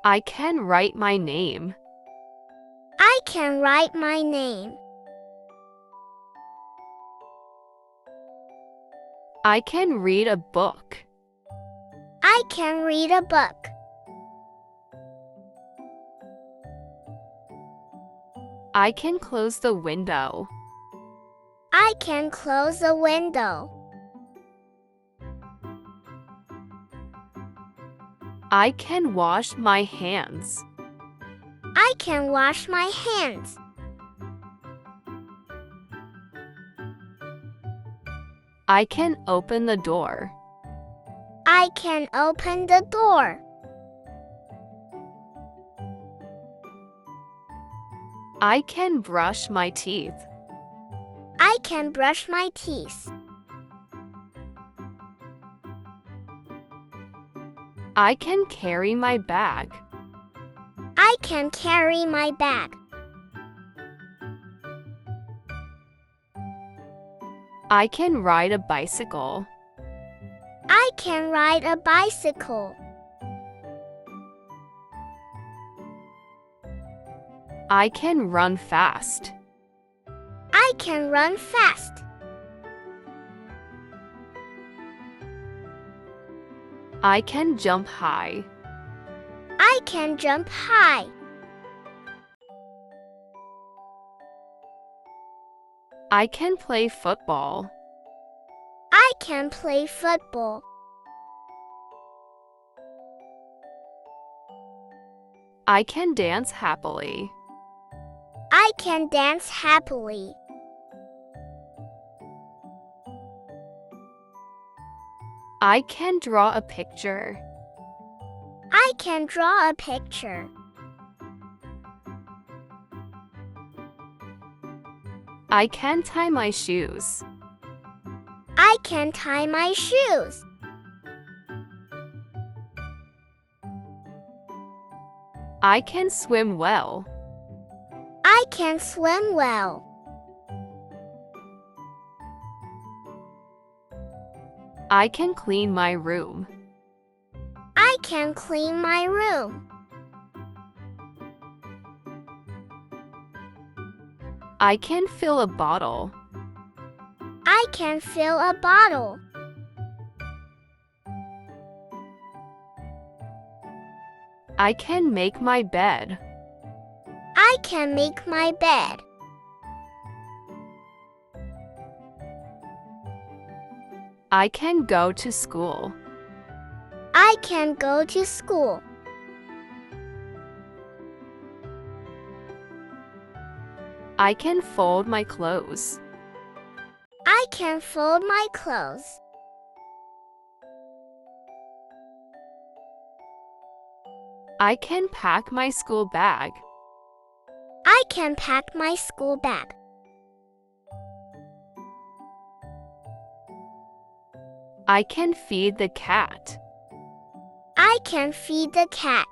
I can write my name. I can write my name. I can read a book. I can read a book. I can close the window. I can close a window. I can wash my hands. I can wash my hands. I can open the door. I can open the door. I can brush my teeth. I can brush my teeth. I can carry my bag. I can carry my bag. I can ride a bicycle. I can ride a bicycle. I can run fast. I can run fast. I can jump high. I can jump high. I can play football. I can play football. I can dance happily. I can dance happily. I can draw a picture. I can draw a picture. I can tie my shoes. I can tie my shoes. I can swim well. I can swim well. I can clean my room. I can clean my room. I can fill a bottle. I can fill a bottle. I can make my bed. I can make my bed. I can go to school. I can go to school. I can fold my clothes. I can fold my clothes. I can pack my school bag. I can pack my school bag. I can feed the cat. I can feed the cat.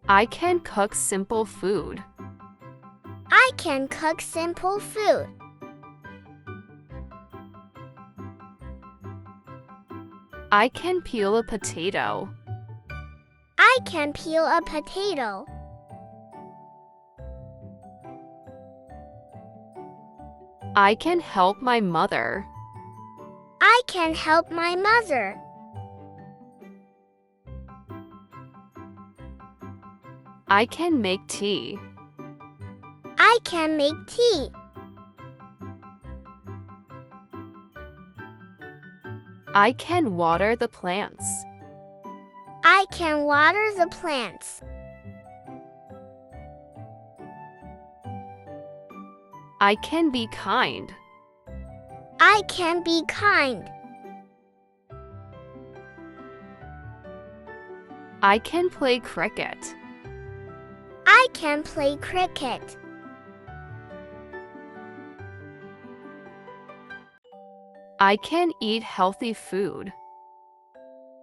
I can cook simple food. I can cook simple food. I can peel a potato. I can peel a potato. I can help my mother. I can help my mother. I can make tea. I can make tea. I can water the plants. I can water the plants. I can be kind. I can be kind. I can play cricket. I can play cricket. I can eat healthy food.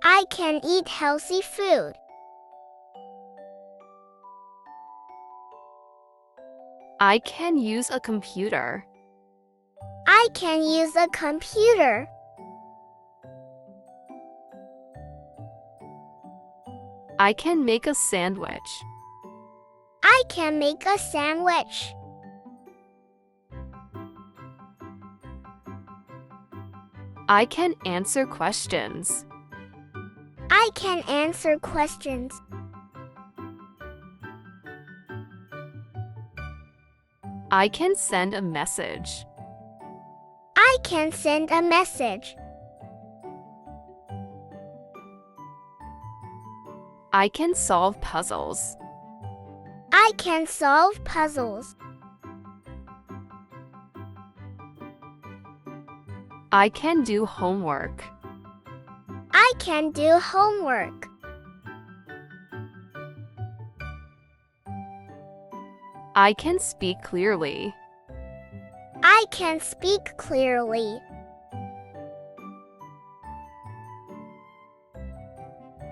I can eat healthy food. I can use a computer. I can use a computer. I can make a sandwich. I can make a sandwich. I can answer questions. I can answer questions. I can send a message. I can send a message. I can solve puzzles. I can solve puzzles. I can do homework. I can do homework. I can speak clearly. I can speak clearly.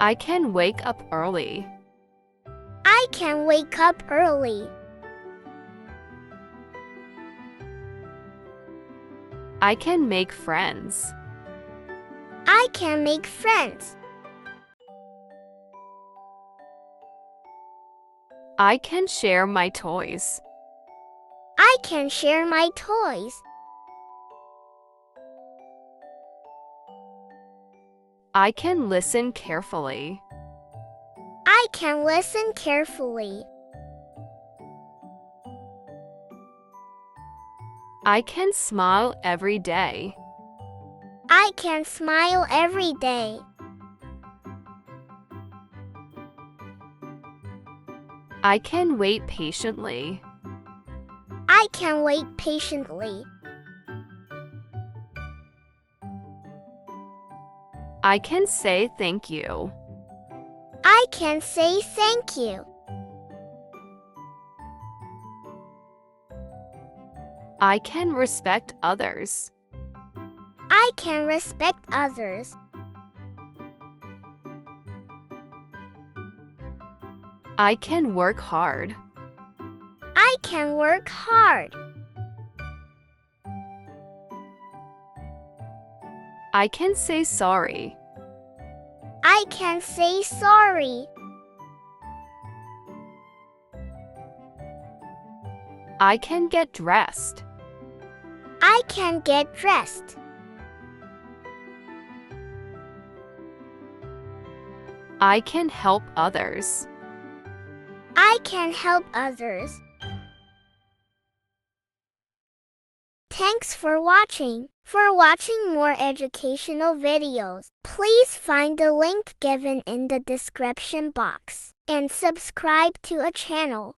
I can wake up early. I can wake up early. I can make friends. I can make friends. I can share my toys. I can share my toys. I can listen carefully. I can listen carefully. I can smile every day. I can smile every day. I can wait patiently. I can wait patiently. I can say thank you. I can say thank you. I can respect others. I can respect others. I can work hard. I can work hard. I can say sorry. I can say sorry. I can get dressed. I can get dressed. I can help others. I can help others. Thanks for watching. For watching more educational videos, please find the link given in the description box and subscribe to a channel.